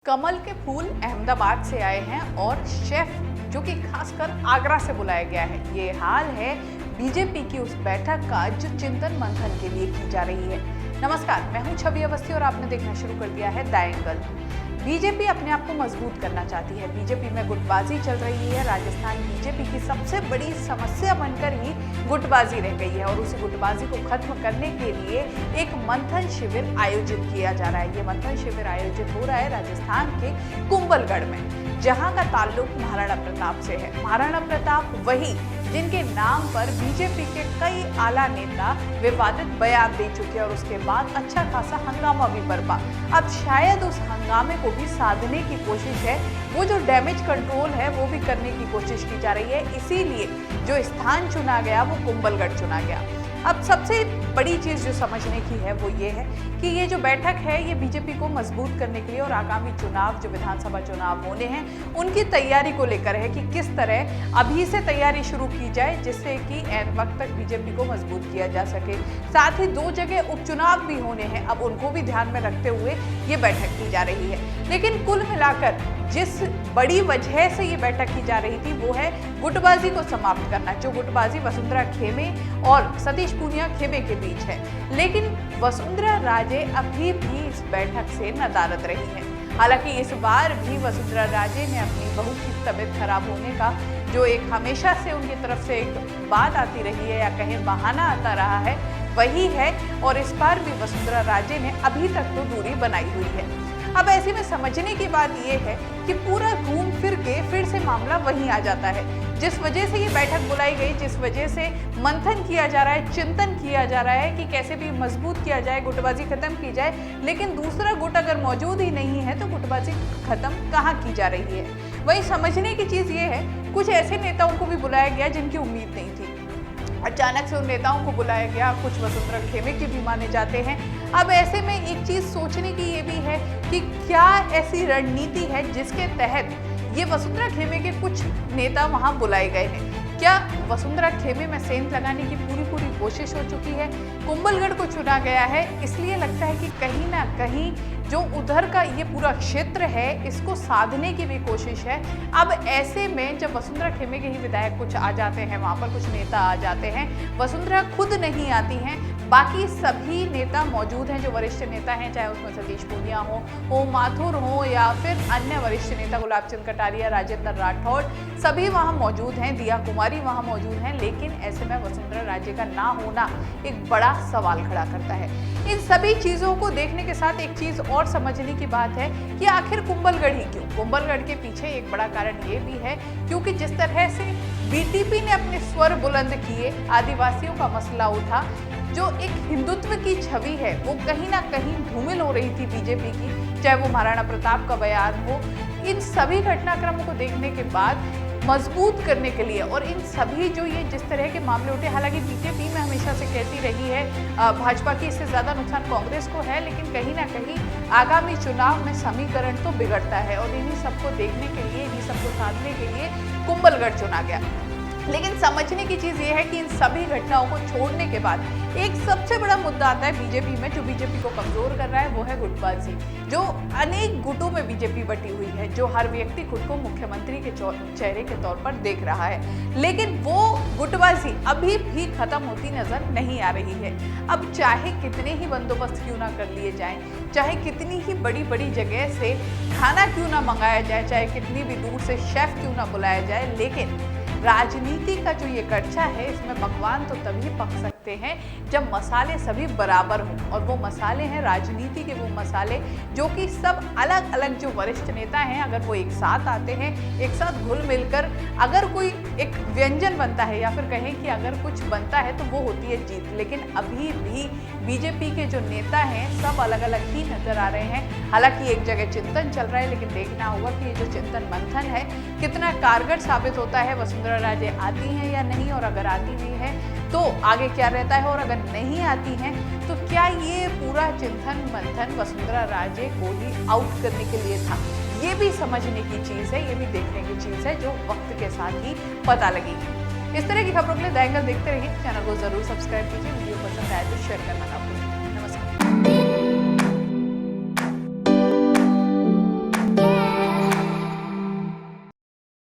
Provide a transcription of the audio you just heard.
कमल के फूल अहमदाबाद से आए हैं और शेफ जो कि खासकर आगरा से बुलाया गया है। ये हाल है बीजेपी की उस बैठक का जो चिंतन मंथन के लिए की जा रही है। नमस्कार, मैं हूं छवि अवस्थी और आपने देखना शुरू कर दिया है द एंगल। बीजेपी अपने आप को मजबूत करना चाहती है। बीजेपी में गुटबाजी चल रही है। राजस्थान बीजेपी की सबसे बड़ी समस्या बनकर ही गुटबाजी रह गई है और उसी गुटबाजी को खत्म करने के लिए एक मंथन शिविर आयोजित किया जा रहा है। ये मंथन शिविर आयोजित हो रहा है राजस्थान के कुंभलगढ़ में, जहां का ताल्लुक महाराणा प्रताप से है। महाराणा प्रताप वही जिनके नाम पर बीजेपी के कई आला नेता विवादित बयान दे चुके हैं और उसके बाद अच्छा खासा हंगामा भी बरपा। अब शायद उस हंगामे को भी साधने की कोशिश है। वो जो डैमेज कंट्रोल है वो भी करने की कोशिश की जा रही है। इसीलिए जो स्थान चुना गया वो कुंभलगढ़ चुना गया। अब सबसे बड़ी चीज जो समझने की है वो ये है कि ये जो बैठक है ये बीजेपी को मजबूत करने के लिए और आगामी चुनाव जो विधानसभा चुनाव होने हैं उनकी तैयारी को लेकर है कि किस तरह अभी से तैयारी शुरू की जाए जिससे कि एन वक्त तक बीजेपी को मजबूत किया जा सके। साथ ही 2 जगह उपचुनाव भी होने हैं, अब उनको भी ध्यान में रखते हुए ये बैठक की जा रही है। लेकिन कुल मिलाकर जिस बड़ी वजह से ये बैठक की जा रही थी वो है गुटबाजी को समाप्त करना, जो गुटबाजी वसुंधरा खेमे और सतीश पूनिया खेमे के बीच है। लेकिन वसुंधरा राजे अभी भी इस बैठक से नदारद रही हैं। हालांकि इस बार भी वसुंधरा राजे ने अपनी बहू की तबीयत खराब होने का जो एक हमेशा से उनकी तरफ से एक बात आती रही है या कहीं बहाना आता रहा है वही है, और इस बार भी वसुंधरा राजे ने अभी तक तो दूरी बनाई हुई है। अब ऐसे में समझने की बात यह है कि पूरा घूम फिर के फिर से मामला वहीं आ जाता है। जिस वजह से ये बैठक बुलाई गई, जिस वजह से मंथन किया जा रहा है, चिंतन किया जा रहा है कि कैसे भी मजबूत किया जाए, गुटबाजी खत्म की जाए, लेकिन दूसरा गुट अगर मौजूद ही नहीं है तो गुटबाजी खत्म कहाँ की जा रही है। वही समझने की चीज ये है, कुछ ऐसे नेताओं को भी बुलाया गया जिनकी उम्मीद नहीं थी। अचानक से उन नेताओं को बुलाया गया, कुछ वसुंधरा खेमे के भी माने जाते हैं। अब ऐसे में एक चीज सोचने की ये भी है कि क्या ऐसी रणनीति है जिसके तहत ये वसुंधरा खेमे के कुछ नेता वहां बुलाए गए हैं। क्या वसुंधरा खेमे में सेंध लगाने की पूरी कोशिश हो चुकी है? कुंभलगढ़ को चुना गया है इसलिए लगता है कि कहीं ना कहीं जो उधर का ये पूरा क्षेत्र है इसको साधने की भी कोशिश है। अब ऐसे में जब वसुंधरा खेमे के ही विधायक कुछ आ जाते हैं, वहां पर कुछ नेता आ जाते हैं, वसुंधरा खुद नहीं आती हैं, बाकी सभी नेता मौजूद हैं जो वरिष्ठ नेता हैं, चाहे उसमें सतीश पूनिया हो माथुर हो या फिर अन्य वरिष्ठ नेता गुलाबचंद कटारिया, राजेंद्र राठौड़, सभी वहां मौजूद हैं, दिया कुमारी वहां मौजूद हैं। लेकिन ऐसे में वसुंधरा राजे का ना होना एक बड़ा सवाल खड़ा करता है। इन सभी चीजों को देखने के साथ एक चीज और समझने की बात है कि आखिर कुंभलगढ़ ही क्यों? कुंभलगढ़ के पीछे एक बड़ा कारण ये भी है क्योंकि जिस तरह से बीटीपी ने अपने स्वर बुलंद किए, आदिवासियों का मसला उठा, जो एक हिंदुत्व की छवि है वो कहीं ना कहीं धूमिल हो रही थी बीजेपी की, चाहे वो महाराणा प्रताप का बयान हो। इन सभी घटनाक्रमों को देखने के बाद मजबूत करने के लिए और इन सभी जो ये जिस तरह के मामले उठे, हालांकि बीजेपी में हमेशा से कहती रही है भाजपा की इससे ज्यादा नुकसान कांग्रेस को है, लेकिन कहीं ना कहीं आगामी चुनाव में समीकरण तो बिगड़ता है और इन्हीं सबको देखने के लिए, इन्हीं सबको साधने के लिए कुंभलगढ़ चुना गया। लेकिन समझने की चीज ये है कि इन सभी घटनाओं को छोड़ने के बाद एक सबसे बड़ा मुद्दा आता है बीजेपी में, जो बीजेपी को कमजोर कर रहा है वो है गुटबाजी। जो अनेक गुटों में बीजेपी बटी हुई है, जो हर व्यक्ति खुद को मुख्यमंत्री के चेहरे के तौर पर देख रहा है, लेकिन वो गुटबाजी अभी भी खत्म होती नजर नहीं आ रही है। अब चाहे कितने ही बंदोबस्त क्यों ना कर लिए जाएं, चाहे कितनी ही बड़ी जगह से खाना क्यों ना मंगाया जाए, चाहे कितनी भी दूर से शेफ क्यों ना बुलाया जाए, लेकिन राजनीति का जो ये कड़छा है इसमें पकवान तो तभी पक सकते हैं जब मसाले सभी बराबर हों, और वो मसाले हैं राजनीति के, वो मसाले जो कि सब अलग अलग जो वरिष्ठ नेता हैं अगर वो एक साथ आते हैं, एक साथ घुल मिलकर अगर कोई एक व्यंजन बनता है या फिर कहें कि अगर कुछ बनता है तो वो होती है जीत। लेकिन अभी भी बीजेपी के जो नेता हैं सब अलग अलग ही नजर आ रहे हैं। हालांकि एक जगह चिंतन चल रहा है, लेकिन देखना होगा कि ये जो चिंतन मंथन है कितना कारगर साबित होता है। वसुंधरा राजे आती हैं या नहीं, और अगर आती नहीं है तो आगे क्या रहता है, और अगर नहीं आती हैं तो क्या ये पूरा चिंतन मंथन वसुंधरा राजे को ही आउट करने के लिए था? ये भी समझने की चीज है, ये भी देखने की चीज है जो वक्त के साथ ही पता लगेगी। इस तरह की खबरों के लिए द एंगल देखते रहिए। चैनल को जरूर सब्सक्राइब कीजिए। वीडियो पसंद आए तो शेयर करना ना